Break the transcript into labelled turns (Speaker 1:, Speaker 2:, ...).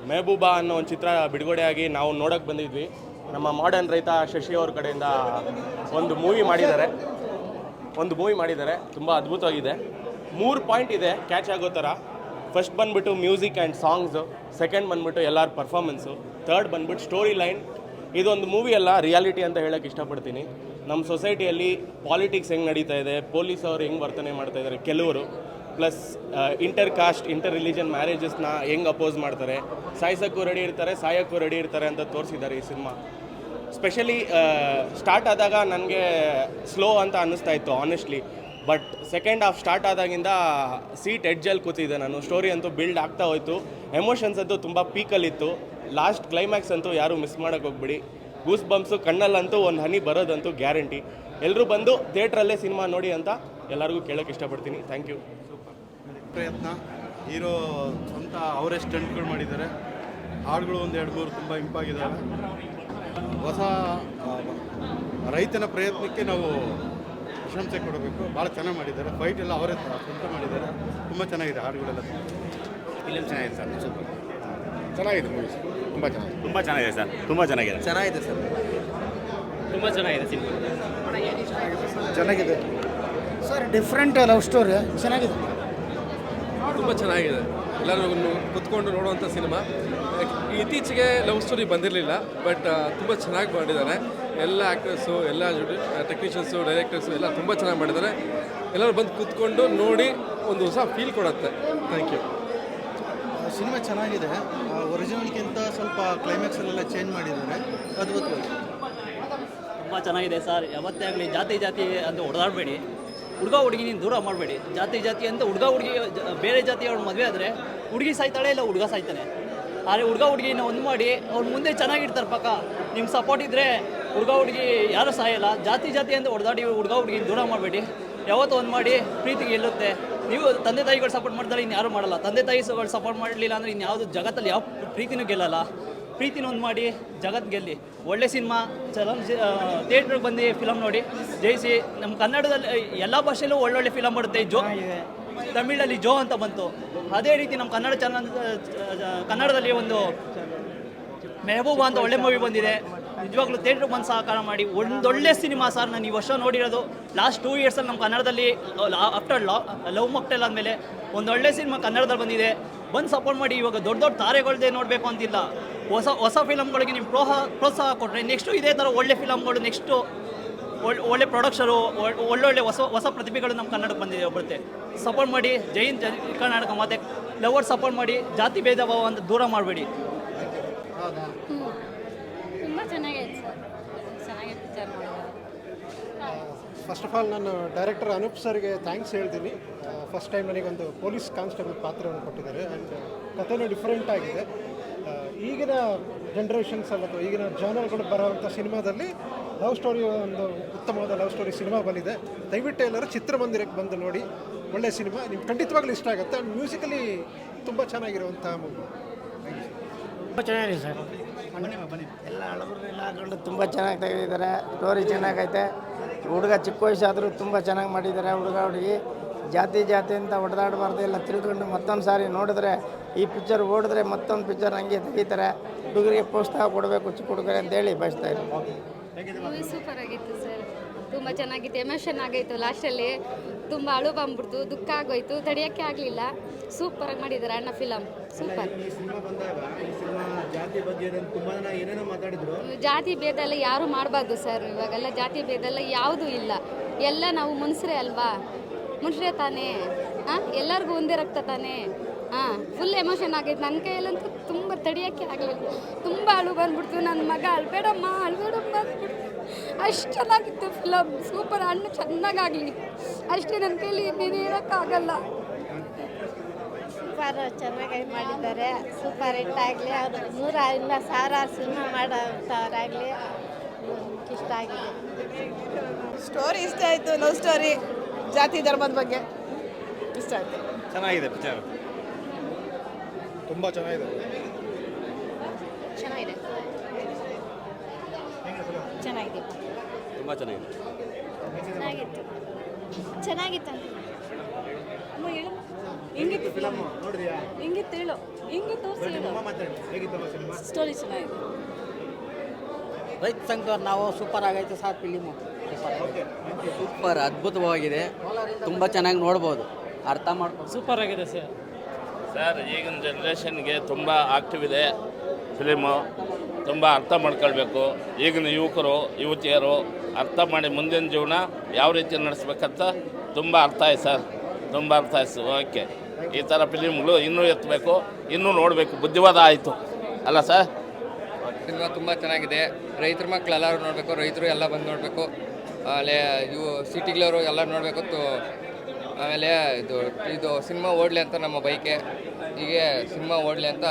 Speaker 1: ಮೆಹಬೂಬಾ ಅನ್ನೋ ಒಂದು ಚಿತ್ರ ಬಿಡುಗಡೆಯಾಗಿ ನಾವು ನೋಡೋಕ್ಕೆ ಬಂದಿದ್ವಿ. ನಮ್ಮ ಮಾಡರ್ನ್ ರೈತ ಶಶಿ ಅವ್ರ ಕಡೆಯಿಂದ ಒಂದು ಮೂವಿ ಮಾಡಿದ್ದಾರೆ. ತುಂಬ ಅದ್ಭುತವಾಗಿದೆ. 3 ಪಾಯಿಂಟ್ ಇದೆ ಕ್ಯಾಚ್ ಆಗೋ ಥರ. ಫಸ್ಟ್ ಬಂದ್ಬಿಟ್ಟು ಮ್ಯೂಸಿಕ್ ಆ್ಯಂಡ್ ಸಾಂಗ್ಸು, ಸೆಕೆಂಡ್ ಬಂದ್ಬಿಟ್ಟು ಎಲ್ಲರ ಪರ್ಫಾರ್ಮೆನ್ಸು, ಥರ್ಡ್ ಬಂದ್ಬಿಟ್ಟು ಸ್ಟೋರಿ ಲೈನ್. ಇದೊಂದು ಮೂವಿ ಅಲ್ಲ, ರಿಯಾಲಿಟಿ ಅಂತ ಹೇಳೋಕ್ಕೆ ಇಷ್ಟಪಡ್ತೀನಿ. ನಮ್ಮ ಸೊಸೈಟಿಯಲ್ಲಿ ಪಾಲಿಟಿಕ್ಸ್ ಹೆಂಗೆ ನಡೀತಾ ಇದೆ, ಪೊಲೀಸ್ ಅವರು ಹೆಂಗೆ ವರ್ತನೆ ಮಾಡ್ತಾ ಇದ್ದಾರೆ ಕೆಲವರು, plus inter caste inter religion ಮ್ಯಾರೇಜಸ್ನ ಹೆಂಗೆ ಅಪೋಸ್ ಮಾಡ್ತಾರೆ, ಸಾಯಿಸೋಕ್ಕೂ ರೆಡಿ ಇರ್ತಾರೆ, ಸಾಯೋಕ್ಕೂ ರೆಡಿ ಇರ್ತಾರೆ ಅಂತ ತೋರಿಸಿದ್ದಾರೆ ಈ ಸಿನಿಮಾ. ಸ್ಪೆಷಲಿ ಸ್ಟಾರ್ಟ್ ಆದಾಗ ನನಗೆ ಸ್ಲೋ ಅಂತ ಅನ್ನಿಸ್ತಾ ಇತ್ತು honestly. But second half start ಆದಾಗಿಂದ ಸೀಟ್ ಎಡ್ಜಲ್ಲಿ ಕೂತಿದ್ದೆ ನಾನು. ಸ್ಟೋರಿ ಅಂತೂ ಬಿಲ್ಡ್ ಆಗ್ತಾ ಹೋಯಿತು. ಎಮೋಷನ್ಸ್ ಅಂತೂ ತುಂಬ ಪೀಕಲ್ಲಿತ್ತು. ಲಾಸ್ಟ್ ಕ್ಲೈಮ್ಯಾಕ್ಸ್ ಅಂತೂ ಯಾರೂ ಮಿಸ್ ಮಾಡೋಕ್ಕೆ ಹೋಗ್ಬಿಡಿ. ಗೂಸ್ ಬಂಪ್ಸು ಕಣ್ಣಲ್ಲಂತೂ ಒಂದು ಹನಿ ಬರೋದಂತೂ ಗ್ಯಾರಂಟಿ. ಎಲ್ಲರೂ ಬಂದು ಥಿಯೇಟ್ರಲ್ಲೇ ಸಿನಿಮಾ ನೋಡಿ ಅಂತ ಎಲ್ಲರಿಗೂ ಕೇಳೋಕ್ಕೆ ಇಷ್ಟಪಡ್ತೀನಿ. Thank you.
Speaker 2: ಪ್ರಯತ್ನ. ಹೀರೋ ಸ್ವಂತ ಅವರೇ ಸ್ಟಂಟ್ಗಳು ಮಾಡಿದ್ದಾರೆ. ಹಾಡುಗಳು 1-2-3 ತುಂಬ ಇಂಪಾಗಿದ್ದಾವೆ. ಹೊಸ ರೈತನ ಪ್ರಯತ್ನಕ್ಕೆ ನಾವು ಪ್ರಶಂಸೆ ಕೊಡಬೇಕು. ಭಾಳ ಚೆನ್ನಾಗಿ ಮಾಡಿದ್ದಾರೆ. ಫೈಟ್ ಎಲ್ಲ ಅವರೇ ಸ್ವಂತ ಮಾಡಿದ್ದಾರೆ. ತುಂಬ ಚೆನ್ನಾಗಿದೆ ಹಾಡುಗಳೆಲ್ಲ.
Speaker 3: ಫಿಲಮ್ ಚೆನ್ನಾಗಿದೆ ಸರ್. ಸೂಪರ್
Speaker 2: ಚೆನ್ನಾಗಿದೆ ಮೂವೀಸ್. ತುಂಬ ಚೆನ್ನಾಗಿದೆ
Speaker 3: ಸರ್. ತುಂಬ ಚೆನ್ನಾಗಿದೆ
Speaker 1: ಸರ್.
Speaker 3: ತುಂಬ ಚೆನ್ನಾಗಿದೆ ಸಿನಿಮಾ.
Speaker 2: ಚೆನ್ನಾಗಿದೆ
Speaker 4: ಸರ್. ಡಿಫ್ರೆಂಟ್ ಲವ್ ಸ್ಟೋರಿ ಚೆನ್ನಾಗಿದೆ.
Speaker 5: ತುಂಬ ಚೆನ್ನಾಗಿದೆ. ಎಲ್ಲರೂ ಕುತ್ಕೊಂಡು ನೋಡುವಂಥ ಸಿನಿಮಾ. ಇತ್ತೀಚೆಗೆ ಲವ್ ಸ್ಟೋರಿ ಬಂದಿರಲಿಲ್ಲ, ಬಟ್ ತುಂಬ ಚೆನ್ನಾಗಿ ಮಾಡಿದ್ದಾರೆ. ಎಲ್ಲ ಆ್ಯಕ್ಟರ್ಸು, ಎಲ್ಲ ಟೆಕ್ನಿಷಿಯನ್ಸು, ಡೈರೆಕ್ಟರ್ಸು ಎಲ್ಲ ತುಂಬ ಚೆನ್ನಾಗಿ ಮಾಡಿದ್ದಾರೆ. ಎಲ್ಲರೂ ಬಂದು ಕೂತ್ಕೊಂಡು ನೋಡಿ ಒಂದು ಹೊಸ ಫೀಲ್ ಕೊಡುತ್ತೆ. Thank you.
Speaker 2: ಸಿನಿಮಾ ಚೆನ್ನಾಗಿದೆ. ಒರಿಜಿನಲ್ಗಿಂತ ಸ್ವಲ್ಪ ಕ್ಲೈಮ್ಯಾಕ್ಸಲ್ಲೆಲ್ಲ ಚೇಂಜ್ ಮಾಡಿದ್ದಾರೆ. ಅದ್ಭುತವಾಗಿ
Speaker 6: ತುಂಬ ಚೆನ್ನಾಗಿದೆ ಸರ್. ಯಾವತ್ತೇ ಆಗಲಿ ಜಾತಿ ಅಂತ ಹೊಡೆದಾಡಬೇಡಿ. ಹುಡುಗ ಹುಡುಗಿನ ದೂರ ಮಾಡಬೇಡಿ. ಜಾತಿ ಅಂತ ಹುಡುಗ ಹುಡುಗಿ ಬೇರೆ ಜಾತಿಯವ್ರ ಮದುವೆ ಆದರೆ ಹುಡುಗಿ ಸಾಯ್ತಾಳೆ, ಇಲ್ಲ ಹುಡುಗ ಸಾಯ್ತಾನೆ. ಆದರೆ ಹುಡುಗ ಹುಡುಗಿನ ಒಂದು ಮಾಡಿ ಅವ್ರು ಮುಂದೆ ಚೆನ್ನಾಗಿರ್ತಾರೆ. ಪಕ್ಕ ನಿಮ್ಮ ಸಪೋರ್ಟ್ ಇದ್ದರೆ ಹುಡುಗ ಹುಡುಗಿ ಯಾರೂ ಸಾಯಲ್ಲ. ಜಾತಿ ಅಂತ ಹೊಡೆದಾಡಿ ಹುಡುಗ ಹುಡುಗಿನ ದೂರ ಮಾಡಬೇಡಿ. ಯಾವತ್ತೂ ಒಂದು ಮಾಡಿ ಪ್ರೀತಿಗೆ ಗೆಲ್ಲುತ್ತೆ. ನೀವು ತಂದೆ ತಾಯಿಗಳು ಸಪೋರ್ಟ್ ಮಾಡ್ತಾರೆ, ಇನ್ಯಾರೂ ಮಾಡಲ್ಲ. ತಂದೆ ತಾಯಿಗಳು ಸಪೋರ್ಟ್ ಮಾಡಲಿಲ್ಲ ಅಂದರೆ ಇನ್ಯಾವುದು ಜಗತ್ತಲ್ಲಿ ಯಾವ ಪ್ರೀತಿನೂ ಗೆಲ್ಲಲ್ಲ. ಪ್ರೀತಿನ ಒಂದು ಮಾಡಿ ಜಗತ್ತು ಗೆಲ್ಲಿ. ಒಳ್ಳೆ ಸಿನಿಮಾ. ಥಿಯೇಟ್ರಿಗೆ ಬಂದು ಫಿಲಮ್ ನೋಡಿ ಜಯಿಸಿ. ನಮ್ಮ ಕನ್ನಡದಲ್ಲಿ ಎಲ್ಲ ಭಾಷೆಯಲ್ಲೂ ಒಳ್ಳೊಳ್ಳೆ ಫಿಲಮ್ ಬರುತ್ತೆ. ತಮಿಳಲ್ಲಿ ಜೋ ಅಂತ ಬಂತು. ಅದೇ ರೀತಿ ನಮ್ಮ ಕನ್ನಡದಲ್ಲಿ ಒಂದು ಮೆಹಬೂಬಾ ಅಂತ ಒಳ್ಳೆ ಮೂವಿ ಬಂದಿದೆ. ನಿಜವಾಗ್ಲೂ ಥಿಯೇಟ್ರಿಗೆ ಬಂದು ಸಹಕಾರ ಮಾಡಿ. ಒಂದೊಳ್ಳೆ ಸಿನಿಮಾ ಸರ್. ನಾನು ಈ ವರ್ಷ ನೋಡಿರೋದು ಲಾಸ್ಟ್ 2 ಇಯರ್ಸಲ್ಲಿ ನಮ್ಮ ಕನ್ನಡದಲ್ಲಿ ಆಫ್ಟರ್ ಲವ್ ಮಾಕ್ಟೇಲ್ ಆದಮೇಲೆ ಒಂದೊಳ್ಳೆ ಸಿನಿಮಾ ಕನ್ನಡದಲ್ಲಿ ಬಂದಿದೆ. ಬಂದು ಸಪೋರ್ಟ್ ಮಾಡಿ. ಇವಾಗ ದೊಡ್ಡ ದೊಡ್ಡ ನೋಡಬೇಕು ಅಂತಿಲ್ಲ. ಹೊಸ ಫಿಲಮ್ಗಳಿಗೆ ನೀವು ಪ್ರೋತ್ಸಾಹ ಕೊಟ್ಟರೆ ನೆಕ್ಸ್ಟು ಇದೇ ಥರ ಒಳ್ಳೆ ಫಿಲಮ್ಗಳು, ನೆಕ್ಸ್ಟು ಒಳ್ಳೆ ಪ್ರೊಡಕ್ಷರು, ಒಳ್ಳೊಳ್ಳೆ ಹೊಸ ಪ್ರತಿಭೆಗಳು ನಮ್ಮ ಕನ್ನಡಕ್ಕೆ ಬರುತ್ತೆ. ಸಪೋರ್ಟ್ ಮಾಡಿ. ಜೈ ಕರ್ನಾಟಕ. ಮತ್ತು ಲವರ್ ಸಪೋರ್ಟ್ ಮಾಡಿ. ಜಾತಿ ಭೇದ ಭಾವ ಅಂತ ದೂರ ಮಾಡಬೇಡಿ.
Speaker 7: ತುಂಬ ಚೆನ್ನಾಗಿದೆ ಸರ್. ಚೆನ್ನಾಗಿ ಪಿಕ್ಚರ್ ಮಾಡಿದ್ದಾರೆ.
Speaker 4: ಫಸ್ಟ್ ಆಫ್ ಆಲ್ ನಾನು ಡೈರೆಕ್ಟರ್ ಅನೂಪ್ ಸರ್ಗೆ ಥ್ಯಾಂಕ್ಸ್ ಹೇಳ್ತೀನಿ. ಫಸ್ಟ್ ಟೈಮ್ ನನಗೊಂದು ಪೊಲೀಸ್ ಕಾನ್ಸ್ಟೇಬಲ್ ಪಾತ್ರವನ್ನು ಕೊಟ್ಟಿದ್ದಾರೆ. ಆ್ಯಂಡ್ ಕಥೆನೂ ಡಿಫ್ರೆಂಟ್ ಆಗಿದೆ. ಈಗಿನ ಜನ್ರೇಷನ್ಸಲ್ಲಿ ಅಥವಾ ಈಗಿನ ಜಾನರ್ಗಳು ಬರೋವಂಥ ಸಿನಿಮಾದಲ್ಲಿ ಲವ್ ಸ್ಟೋರಿ, ಒಂದು ಉತ್ತಮವಾದ ಲವ್ ಸ್ಟೋರಿ ಸಿನಿಮಾ ಬಂದಿದೆ. ದಯವಿಟ್ಟು ಎಲ್ಲರೂ ಚಿತ್ರಮಂದಿರಕ್ಕೆ ಬಂದು ನೋಡಿ. ಒಳ್ಳೆಯ ಸಿನಿಮಾ. ನಿಮ್ಗೆ ಖಂಡಿತವಾಗ್ಲೂ ಇಷ್ಟ ಆಗುತ್ತೆ. ಆ್ಯಂಡ್ ಮ್ಯೂಸಿಕಲಿ ತುಂಬ ಚೆನ್ನಾಗಿರುವಂಥ ಮೂವಿ.
Speaker 8: ತುಂಬ ಚೆನ್ನಾಗಿದೆ ಸರ್. ಎಲ್ಲ ಹಳಬರನ್ನೆಲ್ಲ ಹಾಕೊಂಡು ತುಂಬ ಚೆನ್ನಾಗಿ ತೆಗೆದಿದ್ದಾರೆ. ಸ್ಟೋರಿ ಚೆನ್ನಾಗೈತೆ. ಹುಡುಗ ಚಿಕ್ಕ ವಯಸ್ಸಾದರೂ ತುಂಬ ಚೆನ್ನಾಗಿ ಮಾಡಿದ್ದಾರೆ. ಹುಡುಗ ಹುಡುಗಿ ಜಾತಿ ಅಂತ ಹೊಡೆದಾಡಬಾರ್ದು. ಎಲ್ಲ ತಿಳ್ಕೊಂಡು ಮತ್ತೊಂದು ಸಾರಿ ನೋಡಿದ್ರೆ ಈ ಪಿಕ್ಚರ್ ಓಡಿದ್ರೆ ಮತ್ತೊಂದು ಪಿಕ್ಚರ್ ಹಂಗೆ ತೆಗಿತಾರೆ. ಹುಡುಗರಿಗೆ ಪ್ರೋತ್ಸಾಹ ಕೊಡಬೇಕು, ಚಿಕ್ಕ ಹುಡುಗರೆ ಅಂತೇಳಿ ಬಯಸ್ತಾ ಇದ್ದೀನಿ.
Speaker 7: ಮೂವಿ ಸೂಪರ್ ಆಗಿತ್ತು ಸರ್. ತುಂಬ ಚೆನ್ನಾಗಿತ್ತು. ಎಮೋಷನ್ ಆಗೈತು ಲಾಸ್ಟಲ್ಲಿ. ತುಂಬ ಅಳು ಬಂದ್ಬಿಡ್ತು, ದುಃಖ ಆಗೋಯ್ತು, ತಡೆಯೋಕ್ಕೆ ಆಗಲಿಲ್ಲ. ಸೂಪರಾಗಿ ಮಾಡಿದ್ದಾರೆ ಅಣ್ಣ ಫಿಲಮ್. ಸೂಪರ್. ಜಾತಿ ಭೇದ ಎಲ್ಲ ಯಾರೂ ಮಾಡಬಾರ್ದು ಸರ್. ಇವಾಗೆಲ್ಲ ಜಾತಿ ಭೇದ ಎಲ್ಲ ಯಾವುದೂ ಇಲ್ಲ. ಎಲ್ಲ ನಾವು ಮನುಷ್ಯರೇ ಅಲ್ವಾ? ಮನುಷ್ಯರೇ ತಾನೇ. ಎಲ್ಲರಿಗೂ ಒಂದೇ ರಕ್ತ ತಾನೇ. ಫುಲ್ ಎಮೋಷನ್ ಆಗೈತೆ. ನನ್ನ ಕೈಯಲ್ಲಂತೂ ತುಂಬ ತಡೆಯೋಕ್ಕೆ ಆಗಲಿಲ್ಲ. ತುಂಬ ಅಳು ಬಂದ್ಬಿಡ್ತು. ನನ್ನ ಮಗ ಅಳ್ಬೇಡಮ್ಮ ಅಂದ್ಬಿಡ್ತು. ಅಷ್ಟು ಚೆನ್ನಾಗಿತ್ತು ಫಿಲಮ್. ಸೂಪರ್. ಅಣ್ಣ ಚೆನ್ನಾಗಾಗಲಿ ಅಷ್ಟೇ. ನನ್ನ ಕೈಲಿ ಇನ್ನೇನು ಹೇಳೋಕ್ಕಾಗಲ್ಲ.
Speaker 9: ಸೂಪರ್ ಚೆನ್ನಾಗಿ ಮಾಡಿದ್ದಾರೆ. ಸೂಪರ್ ಹಿಟ್ ಆಗಲಿ. ಅವರು 100,000 ಸಿನಿಮಾ ಮಾಡೋಂಥವ್ರಾಗಲಿ ಇಷ್ಟ ಆಗಿದೆ.
Speaker 10: ಸ್ಟೋರಿ ಇಷ್ಟ ಆಯಿತು. ಲವ್ ಸ್ಟೋರಿ, ಜಾತಿ ಧರ್ಮದ ಬಗ್ಗೆ ಇಷ್ಟ ಆಯಿತು.
Speaker 3: ಚೆನ್ನಾಗಿದೆ ಪಿಕ್ಚರ್.
Speaker 2: ತುಂಬ ಚೆನ್ನಾಗಿದೆ.
Speaker 7: ಚೆನ್ನಾಗಿದೆ.
Speaker 3: ತುಂಬ ಚೆನ್ನಾಗಿದೆ.
Speaker 7: ಚೆನ್ನಾಗಿತ್ತು. ಚೆನ್ನಾಗಿತ್ತು.
Speaker 8: ರೈತ ಸಂಘ ನಾವು ಸೂಪರ್ ಆಗೈತೆ ಸರ್ ಫಿಲಿಮು ಸೂಪರ್ ಅದ್ಭುತವಾಗಿದೆ ತುಂಬ ಚೆನ್ನಾಗಿ ನೋಡ್ಬೋದು ಅರ್ಥ ಮಾಡ್ಕೊಂಡು
Speaker 6: ಸೂಪರ್ ಆಗಿದೆ ಸರ್.
Speaker 1: ಸರ್ ಈಗಿನ ಜನ್ರೇಷನ್ಗೆ ತುಂಬ ಆಕ್ಟಿವ್ ಇದೆ ಫಿಲಿಮು. ತುಂಬ ಅರ್ಥ ಮಾಡ್ಕೊಳ್ಬೇಕು. ಈಗಿನ ಯುವಕರು ಯುವತಿಯರು ಅರ್ಥ ಮಾಡಿ ಮುಂದಿನ ಜೀವನ ಯಾವ ರೀತಿ ನಡೆಸ್ಬೇಕಂತ ತುಂಬ ಅರ್ಥ ಆಯ್ತು ಸರ್, ತುಂಬ ಅರ್ಥ ಆಯ್ತು. ಓಕೆ, ಈ ಥರ ಫಿಲಿಮ್ಗಳು ಇನ್ನೂ ಎತ್ತಬೇಕು, ಇನ್ನೂ ನೋಡಬೇಕು. ಬುದ್ಧಿವಾದ ಆಯಿತು ಅಲ್ಲ ಸರ್?
Speaker 5: ಸಿನಿಮಾ ತುಂಬ ಚೆನ್ನಾಗಿದೆ. ರೈತರ ಮಕ್ಕಳು ಎಲ್ಲರೂ ನೋಡಬೇಕು, ರೈತರು ಎಲ್ಲ ಬಂದು ನೋಡಬೇಕು. ಆಮೇಲೆ ಇವು ಸಿಟಿಗಳವರು ಎಲ್ಲ ನೋಡಬೇಕು. ಆಮೇಲೆ ಇದು ಸಿನಿಮಾ ಓಡಲಿ ಅಂತ ನಮ್ಮ ಬೈಕೆ. ಹೀಗೆ ಸಿನಿಮಾ ಓಡಲಿ ಅಂತ